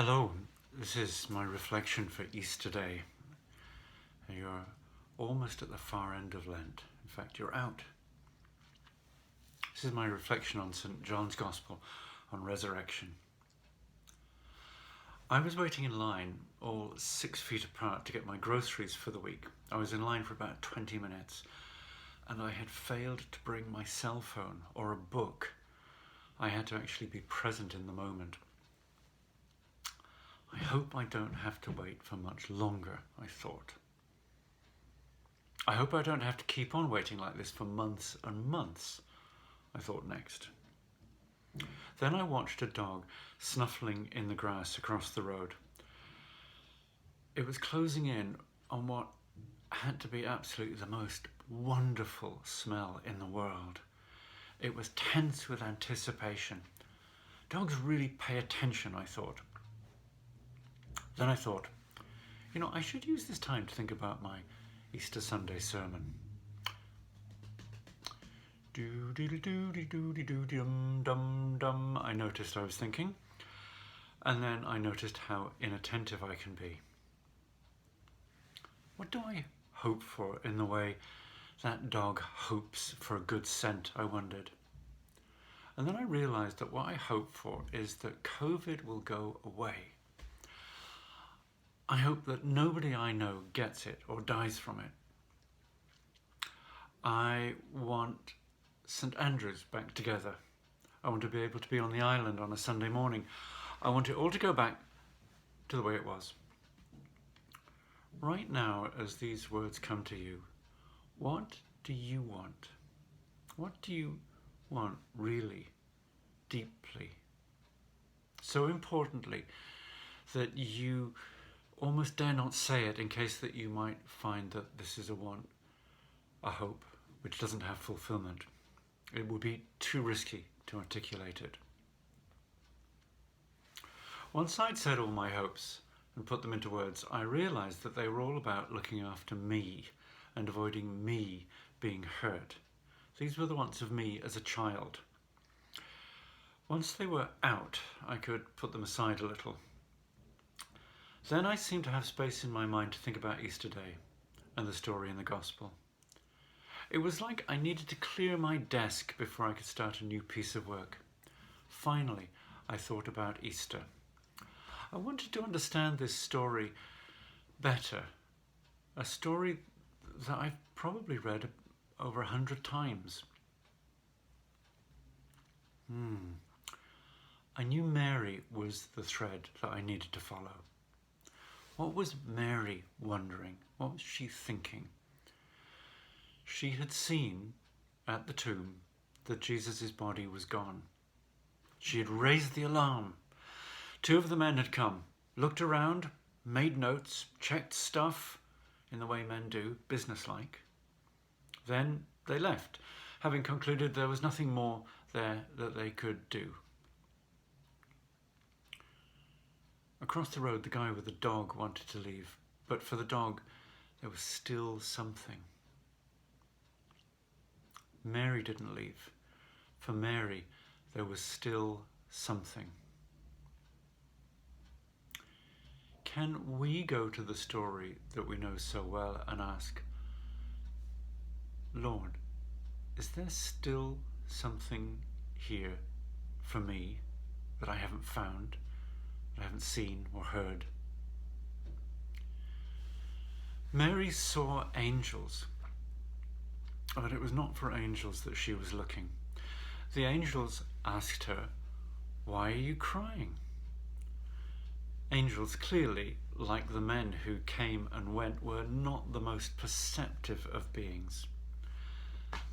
Hello, this is my reflection for Easter Day. You're almost at the far end of Lent. In fact, you're out. This is my reflection on St. John's Gospel on resurrection. I was waiting in line, all 6 feet apart, to get my groceries for the week. I was in line for about 20 minutes, and I had failed to bring my cell phone or a book. I had to actually be present in the moment. I hope I don't have to wait for much longer, I thought. I hope I don't have to keep on waiting like this for months and months, I thought next. Then I watched a dog snuffling in the grass across the road. It was closing in on what had to be absolutely the most wonderful smell in the world. It was tense with anticipation. Dogs really pay attention, I thought. Then I thought, I should use this time to think about my Easter Sunday sermon. Do-dee-dee-doo-dee-doo-dee-doo-dee-dum-dum-dum, I noticed I was thinking, and then I noticed how inattentive I can be. What do I hope for in the way that dog hopes for a good scent, I wondered. And then I realised that what I hope for is that COVID will go away. I hope that nobody I know gets it or dies from it. I want St. Andrew's back together. I want to be able to be on the island on a Sunday morning. I want it all to go back to the way it was. Right now, as these words come to you, what do you want? What do you want really, deeply? So importantly that you almost dare not say it in case that you might find that this is a want, a hope, which doesn't have fulfillment. It would be too risky to articulate it. Once I'd said all my hopes and put them into words, I realised that they were all about looking after me and avoiding me being hurt. These were the wants of me as a child. Once they were out, I could put them aside a little. Then I seemed to have space in my mind to think about Easter Day and the story in the Gospel. It was like I needed to clear my desk before I could start a new piece of work. Finally, I thought about Easter. I wanted to understand this story better, a story that I've probably read over 100 times. I knew Mary was the thread that I needed to follow. What was Mary wondering? What was she thinking? She had seen at the tomb that Jesus' body was gone. She had raised the alarm. 2 of the men had come, looked around, made notes, checked stuff in the way men do, businesslike. Then they left, having concluded there was nothing more there that they could do. Across the road, the guy with the dog wanted to leave, but for the dog, there was still something. Mary didn't leave. For Mary, there was still something. Can we go to the story that we know so well and ask, Lord, is there still something here for me that I haven't found? I haven't seen or heard? Mary saw angels, but it was not for angels that she was looking. The angels asked her, "Why are you crying?" Angels clearly, like the men who came and went, were not the most perceptive of beings.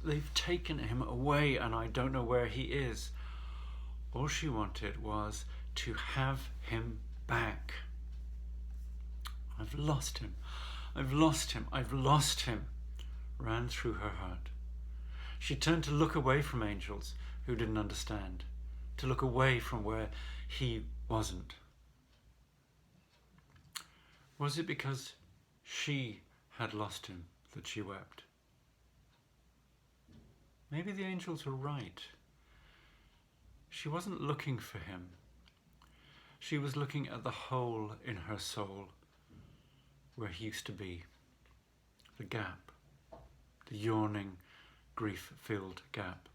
They've taken him away and I don't know where he is. All she wanted was to have him back. I've lost him, I've lost him, I've lost him, ran through her heart. She turned to look away from angels who didn't understand, to look away from where he wasn't. Was it because she had lost him that she wept? Maybe the angels were right. She wasn't looking for him. She was looking at the hole in her soul where he used to be, the gap, the yawning, grief-filled gap.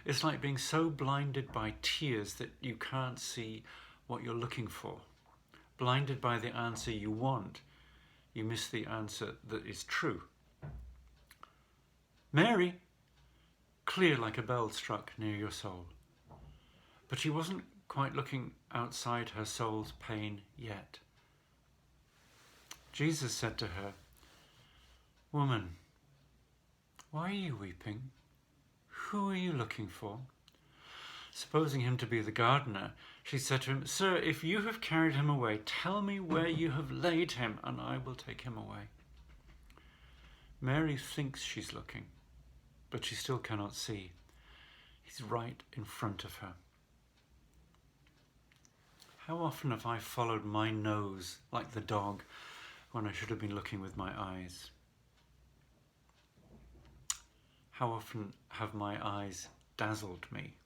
It's like being so blinded by tears that you can't see what you're looking for. Blinded by the answer you want, you miss the answer that is true. Mary, clear like a bell struck near your soul. But she wasn't quite looking outside her soul's pain yet. Jesus said to her, "Woman, why are you weeping? Who are you looking for?" Supposing him to be the gardener, she said to him, "Sir, if you have carried him away, tell me where you have laid him, and I will take him away." Mary thinks she's looking, but she still cannot see. He's right in front of her. How often have I followed my nose like the dog when I should have been looking with my eyes? How often have my eyes dazzled me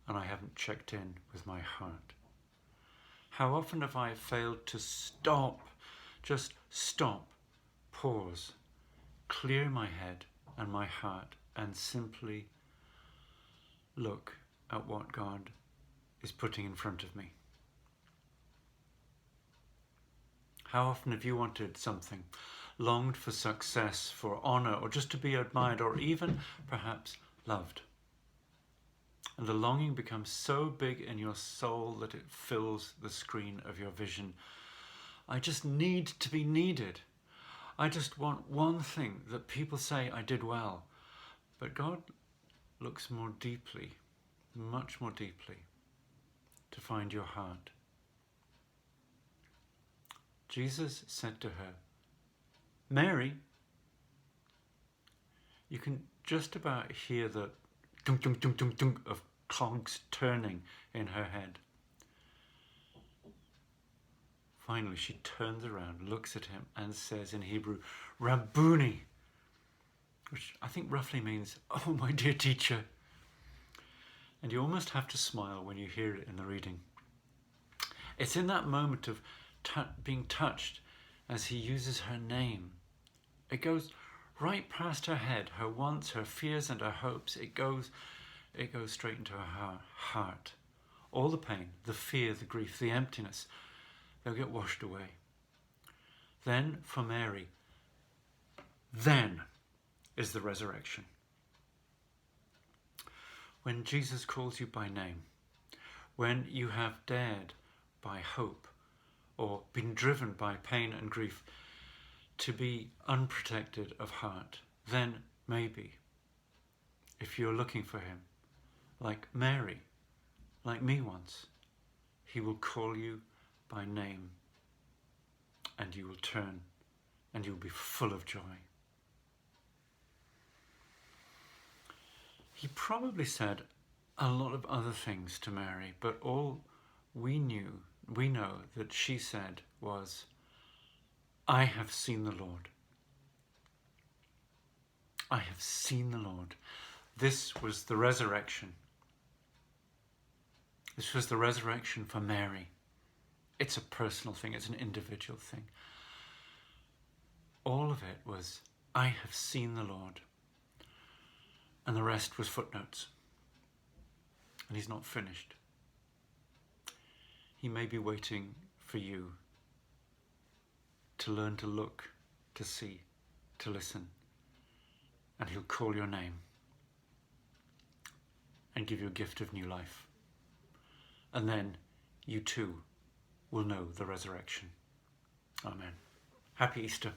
and I haven't checked in with my heart? How often have I failed to stop, just stop, pause, clear my head and my heart and simply look at what God is putting in front of me? How often have you wanted something, longed for success, for honor, or just to be admired, or even perhaps loved? And the longing becomes so big in your soul that it fills the screen of your vision. I just need to be needed. I just want one thing, that people say I did well. But God looks more deeply, much more deeply, to find your heart. Jesus said to her, "Mary." You can just about hear the dunk, dunk, dunk, dunk, dunk of cogs turning in her head. Finally, she turns around, looks at him, and says in Hebrew, "Rabboni," which I think roughly means, "Oh, my dear teacher." And you almost have to smile when you hear it in the reading. It's in that moment of being touched as he uses her name. It goes right past her head, her wants, her fears and her hopes. It goes straight into her heart. All the pain, the fear, the grief, the emptiness, they'll get washed away. Then for Mary, then is the resurrection. When Jesus calls you by name, when you have dared by hope or been driven by pain and grief to be unprotected of heart, then maybe, if you're looking for him, like Mary, like me once, he will call you by name and you will turn and you'll be full of joy. He probably said a lot of other things to Mary, but all we know that she said was, "I have seen the Lord. I have seen the Lord." This was the resurrection. This was the resurrection for Mary. It's a personal thing. It's an individual thing. All of it was, "I have seen the Lord." And the rest was footnotes. And he's not finished. He may be waiting for you to learn to look, to see, to listen. And he'll call your name and give you a gift of new life. And then you too will know the resurrection. Amen. Happy Easter.